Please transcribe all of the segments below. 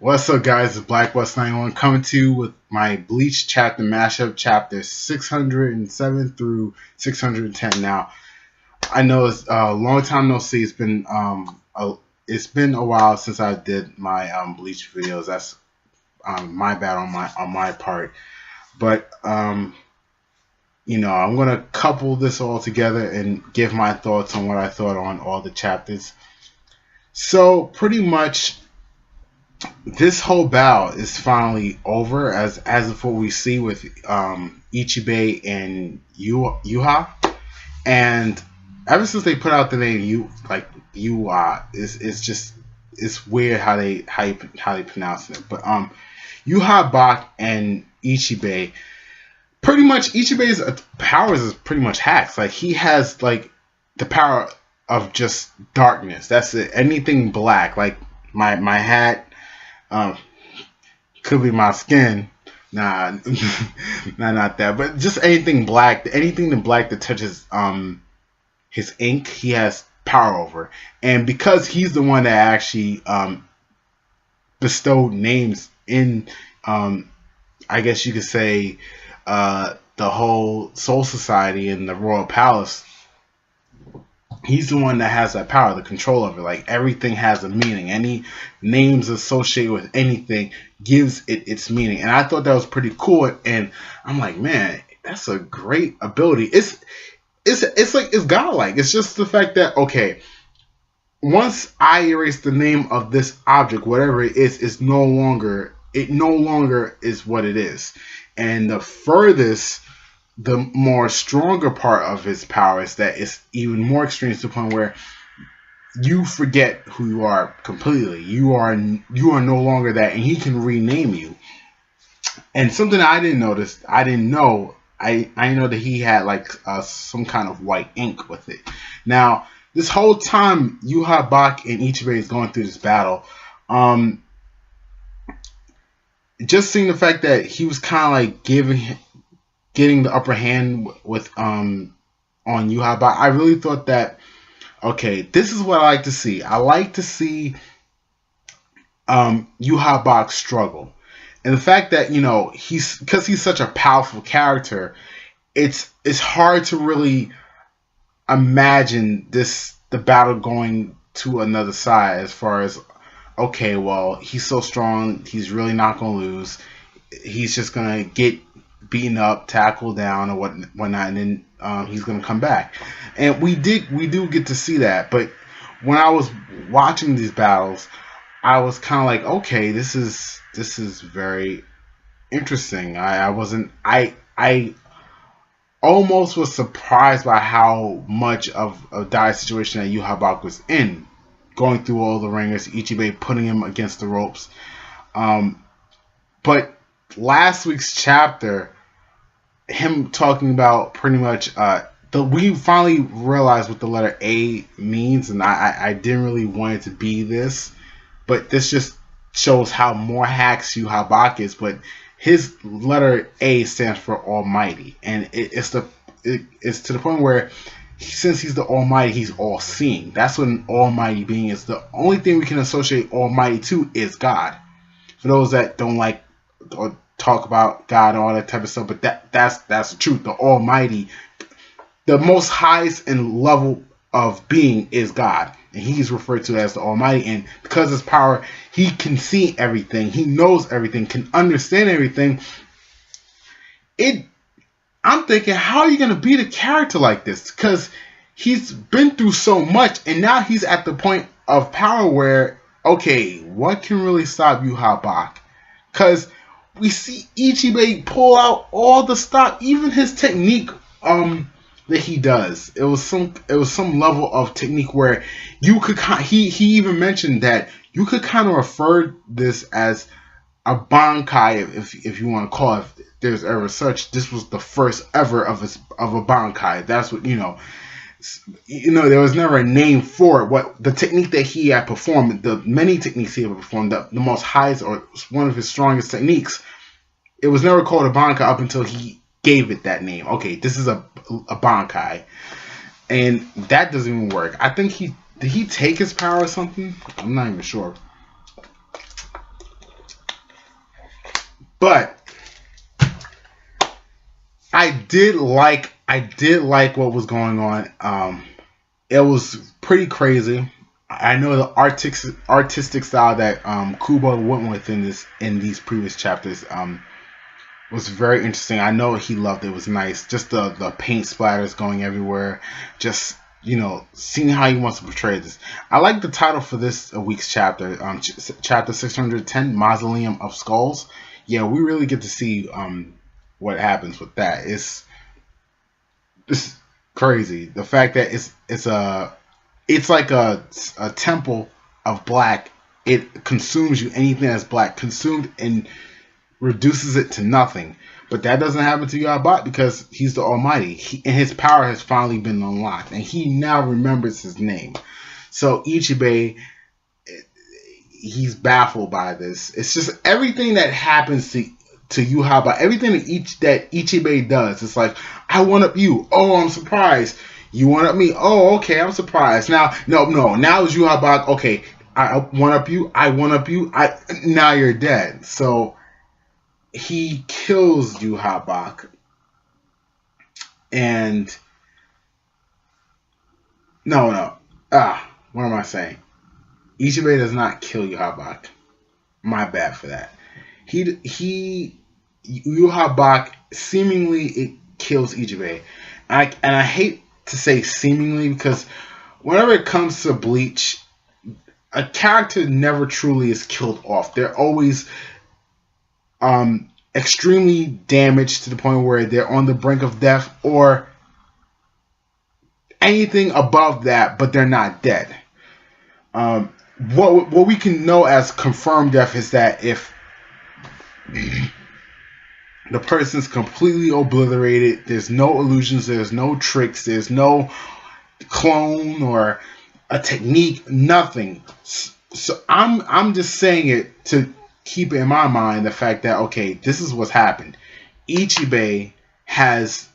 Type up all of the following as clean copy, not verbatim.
What's up, guys? It's Black West 91 coming to you with my Bleach chapter mashup, chapter 607 through 610. Now, I know it's a long time no see. It's been a while since I did my Bleach videos. That's my bad on my part. But I'm gonna couple this all together and give my thoughts on what I thought on all the chapters. So pretty much, this whole battle is finally over, as of what we see with Ichibei and Yuha, and ever since they put out the name Yuha, it's weird how they pronounce it. But Yuha Bach and Ichibei, pretty much Ichibei's powers is pretty much hacks. Like, he has like the power of just darkness. That's it. Anything black, like my hat. Could be my skin. Nah, not that. But just anything black, that touches his ink, he has power over. And because he's the one that actually bestowed names in, I guess you could say, the whole Soul Society and the Royal Palace. He's the one that has that power, the control of it. Like, everything has a meaning. Any names associated with anything gives it its meaning. And I thought that was pretty cool. And I'm like, man, that's a great ability. It's godlike. It's just the fact that, okay, once I erase the name of this object, whatever it is, it no longer is what it is. And the more stronger part of his power is that it's even more extreme, to the point where you forget who you are completely. You are no longer that, and he can rename you. And something I didn't know I know that he had like some kind of white ink with it. Now, this whole time Yuha Bach and Ichibei is going through this battle, just seeing the fact that he was kind of like getting the upper hand with on Yuha Bach, I really thought that, okay, this is what I like to see. I like to see Yuha Bach struggle. And the fact that, because he's such a powerful character, it's hard to really imagine the battle going to another side, as far as, okay, well, he's so strong, he's really not going to lose. He's just going to get beaten up, tackled down, or whatnot, and then he's gonna come back. And we do get to see that. But when I was watching these battles, I was kind of like, okay, this is very interesting. I almost was surprised by how much of a dire situation that Yuha Bach was in, going through all the ringers, Ichibei putting him against the ropes. But last week's chapter, him talking about pretty much we finally realized what the letter A means, and I didn't really want it to be this, but this just shows how more hacks Yuha Bach is. But his letter A stands for Almighty, and it's to the point where, since he's the Almighty, he's all seeing. That's what an Almighty being is. The only thing we can associate Almighty to is God. For those that don't like or talk about God and all that type of stuff, but that's the truth. The Almighty, the most highest and level of being, is God, and he's referred to as the Almighty. And because of his power, he can see everything, he knows everything, can understand everything. I'm thinking, how are you going to beat a character like this? Because he's been through so much, and now he's at the point of power where, okay, what can really stop Yuha Bach? Because we see Ichibei pull out all the stuff, even his technique that he does. It was some level of technique where you could he even mentioned that you could kind of refer this as a bankai, if you want to call it. If there's ever such, this was the first ever of a bankai. That's what there was never a name for it. What the technique that he had performed, the many techniques he had performed, the most highest or one of his strongest techniques, it was never called a bankai up until he gave it that name. Okay, this is a bankai, and that doesn't even work. I think did he take his power or something? I'm not even sure. But I did like what was going on. It was pretty crazy. I know the artistic style that Kubo went with in these previous chapters was very interesting. I know he loved it. It was nice. Just the paint splatters going everywhere. Just seeing how he wants to portray this. I like the title for this week's chapter, chapter 610, Mausoleum of Skulls. Yeah, we really get to see what happens with that. It's crazy. The fact that it's like a temple of black. It consumes you. Anything that's black consumed and reduces it to nothing. But that doesn't happen to Yarbot because he's the Almighty. And his power has finally been unlocked. And he now remembers his name. So Ichibei, he's baffled by this. It's just everything that happens to Yarbot, everything that Ichibei does. It's like, I one up you. Oh, I'm surprised. You one up me. Oh, okay, I'm surprised. Now, no. Now it's Yarbot. Okay, I one up you. I one up you. Now you're dead. So he kills Yarbot, and no. What am I saying? Ichibei does not kill Yarbot. My bad for that. Yarbot seemingly it kills Ichibei, and I hate to say seemingly because whenever it comes to Bleach, a character never truly is killed off. They're always extremely damaged to the point where they're on the brink of death or anything above that, but they're not dead. What we can know as confirmed death is that if the person's completely obliterated, there's no illusions, there's no tricks, there's no clone or a technique, nothing. So I'm just saying it to keep in my mind the fact that, okay, this is what's happened. Ichibei has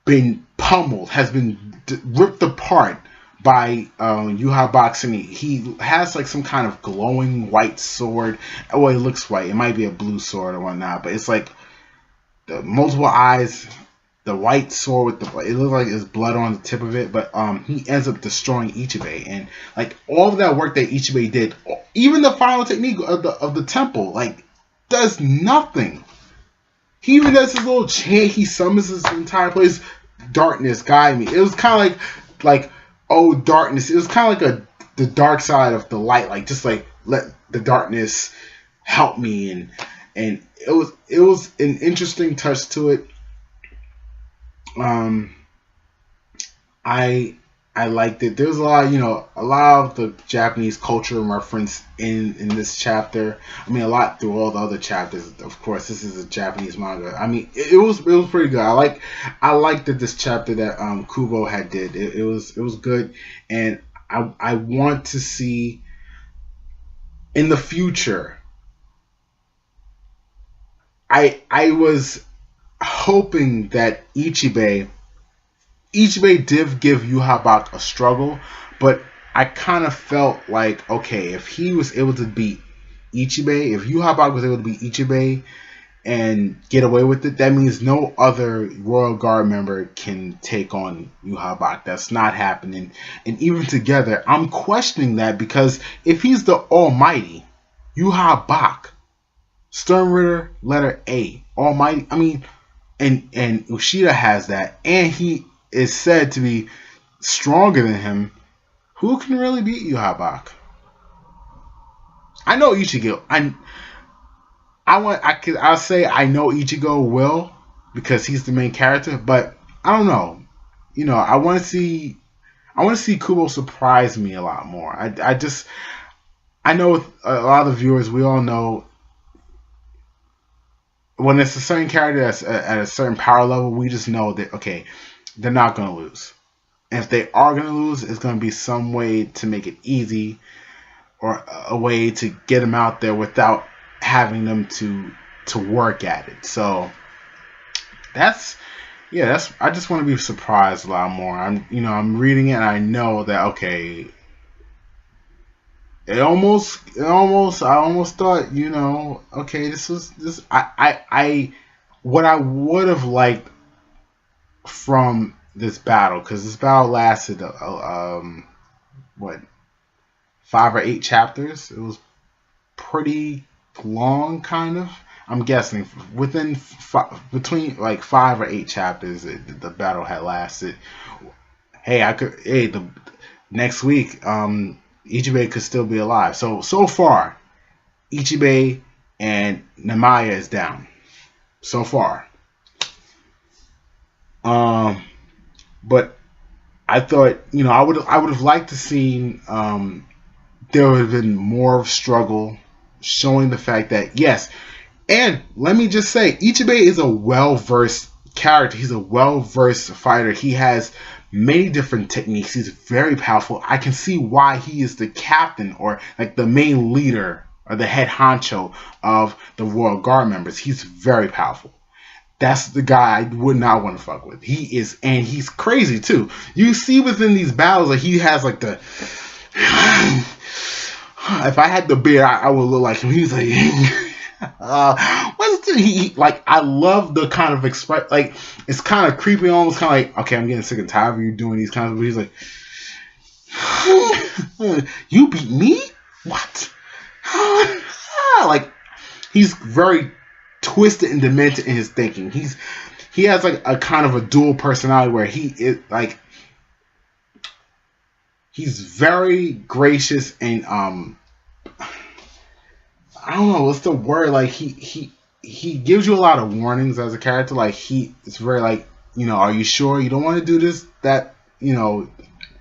been pummeled, has been ripped apart by Yarbot, and he has like some kind of glowing white sword. Well, it looks white. It might be a blue sword or whatnot, but it's like the multiple eyes, the white sword with it looks like there's blood on the tip of it. But he ends up destroying Ichibei, and like all of that work that Ichibei did, even the final technique of the temple, like does nothing. He even does his little chant. He summons his entire place. Darkness, guide me. It was kind of like oh, darkness. It was kind of like the dark side of the light. Like just like let the darkness help me, and it was an interesting touch to it. I liked it. There's a lot of the Japanese culture reference in this chapter. I mean, a lot through all the other chapters. Of course, this is a Japanese manga. I mean, it was pretty good. I liked that this chapter that Kubo had did. It was good, and I want to see in the future. I was hoping that Ichibei did give Yarbot a struggle, but I kind of felt like, okay, if he was able to beat Ichibei, if Yarbot was able to beat Ichibei and get away with it, that means no other Royal Guard member can take on Yarbot. That's not happening. And even together, I'm questioning that because if he's the Almighty, Yarbot, Stern Ritter, letter A, Almighty, I mean, and Ushida has that, and he is said to be stronger than him. Who can really beat Yarbot? I know Ichigo. I'll say I know Ichigo will because he's the main character, but I don't know. I want to see Kubo surprise me a lot more. I know with a lot of viewers, we all know when it's a certain character that's at a certain power level, we just know that, okay, they're not going to lose. And if they are going to lose, it's going to be some way to make it easy or a way to get them out there without having them to work at it. So that's I just want to be surprised a lot more. I'm reading it and I know that, okay, I almost thought, okay, what I would have liked from this battle, because this battle lasted, what, 5 or 8 chapters. It was pretty long, kind of. I'm guessing between like 5 or 8 chapters, the battle had lasted. The next week, Ichibei could still be alive. So far, Ichibei and Namaya is down. So far. But I thought, I would have liked to see there would have been more of struggle, showing the fact that yes, and let me just say, Ichibei is a well-versed character. He's a well-versed fighter. He has many different techniques. He's very powerful. I can see why he is the captain, or like the main leader, or the head honcho of the Royal Guard members. He's very powerful. That's the guy I would not want to fuck with. He is, and he's crazy too. You see within these battles, like he has like the. If I had the beard, I would look like him. He's like, what's the, he like? I love the kind of express. Like it's kind of creepy, almost kind of like, okay, I'm getting sick and tired of you doing these kinds of. But he's like, you beat me? What? Like he's very twisted and demented in his thinking. He has like a kind of a dual personality where he is like he's very gracious and I don't know what's the word, like he gives you a lot of warnings as a character. Like it's very like, are you sure you don't want to do this, that,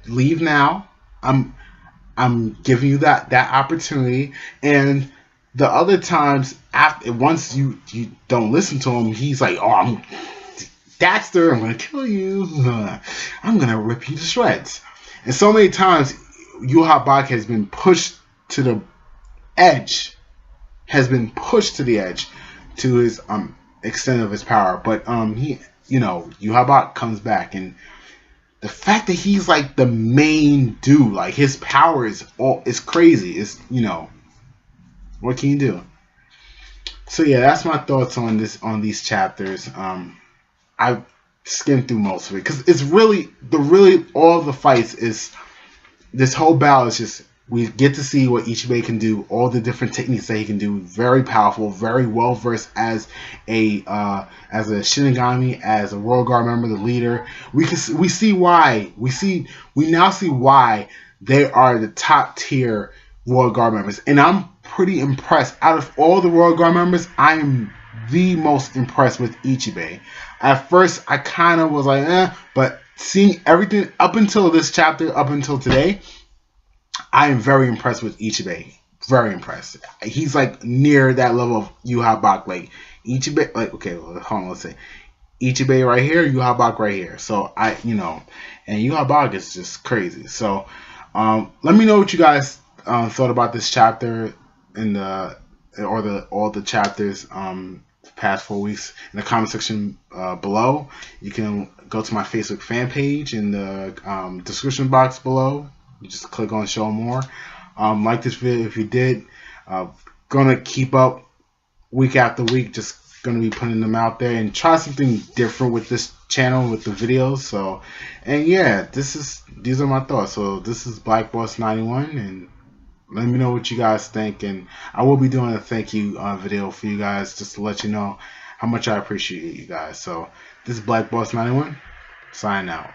leave now. I'm giving you that opportunity. And the other times, once you don't listen to him, he's like, oh, I'm Daxter, I'm gonna kill you. I'm gonna rip you to shreds. And so many times, Yu Bak has been pushed to the edge, to his extent of his power. But Yu Bak comes back, and the fact that he's like the main dude, like his power is crazy. It's what can you do? So yeah, that's my thoughts on these chapters. I skimmed through most of it because it's really all the fights is this whole battle is just we get to see what Ichibei can do, all the different techniques that he can do. Very powerful, very well versed as a Shinigami, as a Royal Guard member, the leader. We now see why they are the top tier Royal Guard members, and I'm pretty impressed. Out of all the Royal Guard members, I am the most impressed with Ichibei. At first, I kind of was like, but seeing everything up until this chapter, up until today, I am very impressed with Ichibei. Very impressed. He's like near that level of Yu Bak. Like Ichibei, like okay, well, hold on, let's say Ichibei right here, Yu Bak right here. So and Yu Bak is just crazy. So let me know what you guys thought about this chapter all the chapters the past 4 weeks in the comment section below. You can go to my Facebook fan page in the description box below. You just click on show more. Like this video if you did. Gonna keep up week after week, just gonna be putting them out there and try something different with this channel with the videos. So, and yeah, these are my thoughts. So this is Black Boss 91, and let me know what you guys think, and I will be doing a thank you video for you guys just to let you know how much I appreciate you guys. So this is Black Boss 91 signing out.